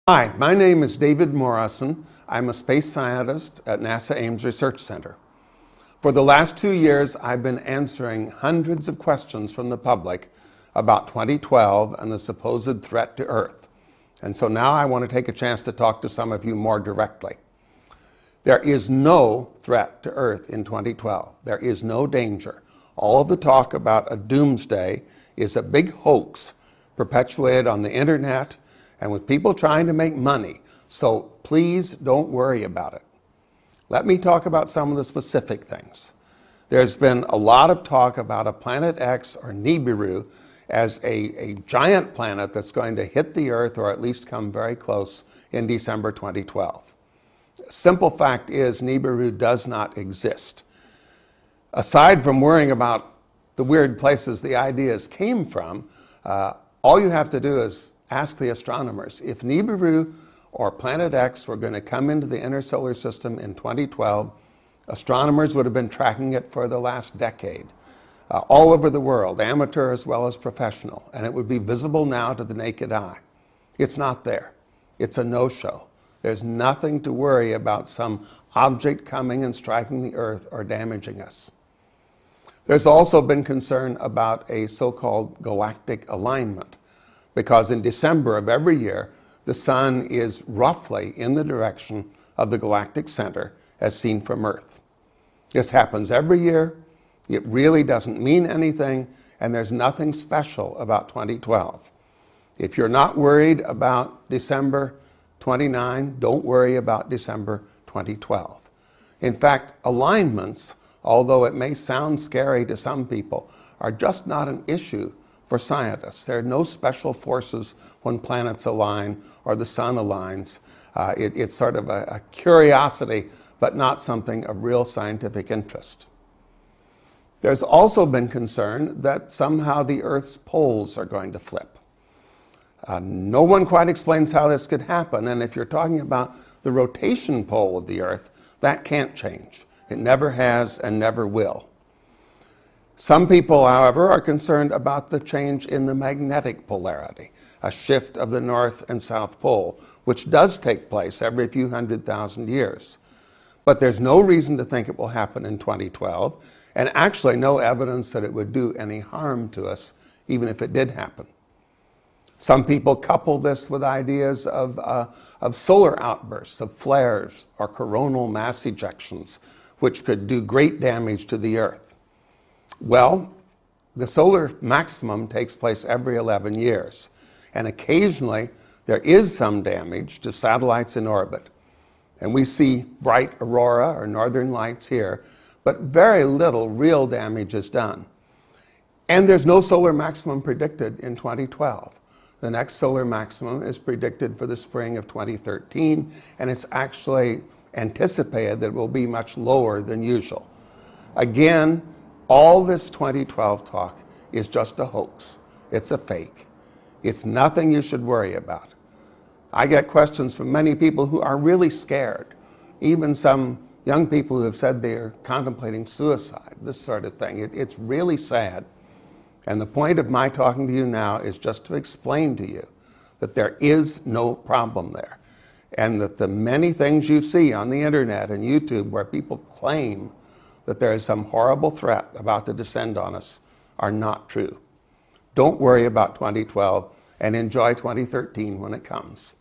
Hi, my name is David Morrison. I'm a space scientist at NASA Ames Research Center. For the last 2 years, I've been answering hundreds of questions from the public about 2012 and the supposed threat to Earth. And so now I want to take a chance to talk to some of you more directly. There is no threat to Earth in 2012. There is no danger. All of the talk about a doomsday is a big hoax perpetuated on the internet and with people trying to make money. So please don't worry about it. Let me talk about some of the specific things. There's been a lot of talk about a Planet X or Nibiru as a giant planet that's going to hit the Earth or at least come very close in December 2012. Simple fact is Nibiru does not exist. Aside from worrying about the weird places the ideas came from, all you have to do is ask the astronomers. If Nibiru or Planet X were going to come into the inner solar system in 2012, astronomers would have been tracking it for the last decade, all over the world, amateur as well as professional, and it would be visible now to the naked eye. It's not there. It's a no-show. There's nothing to worry about some object coming and striking the Earth or damaging us. There's also been concern about a so-called galactic alignment, because in December of every year, the sun is roughly in the direction of the galactic center as seen from Earth. This happens every year. It really doesn't mean anything, and there's nothing special about 2012. If you're not worried about December 29, don't worry about December 2012. In fact, alignments, although it may sound scary to some people, are just not an issue for scientists. There are no special forces when planets align or the sun aligns. It's sort of a curiosity, but not something of real scientific interest. There's also been concern that somehow the Earth's poles are going to flip. No one quite explains how this could happen, and if you're talking about the rotation pole of the Earth, that can't change. It never has and never will. Some people, however, are concerned about the change in the magnetic polarity, a shift of the North and South Pole, which does take place every few 100,000 years. But there's no reason to think it will happen in 2012, and actually no evidence that it would do any harm to us, even if it did happen. Some people couple this with ideas of solar outbursts, of flares, or coronal mass ejections, which could do great damage to the Earth. Well, the solar maximum takes place every 11 years, and occasionally there is some damage to satellites in orbit. And we see bright aurora or northern lights here, but very little real damage is done. And there's no solar maximum predicted in 2012. The next solar maximum is predicted for the spring of 2013, and it's actually anticipated that it will be much lower than usual. Again, all this 2012 talk is just a hoax. It's a fake. It's nothing you should worry about. I get questions from many people who are really scared, even some young people who have said they're contemplating suicide, this sort of thing. It's really sad. And the point of my talking to you now is just to explain to you that there is no problem there, and that the many things you see on the internet and YouTube where people claim that there is some horrible threat about to descend on us are not true. Don't worry about 2012 and enjoy 2013 when it comes.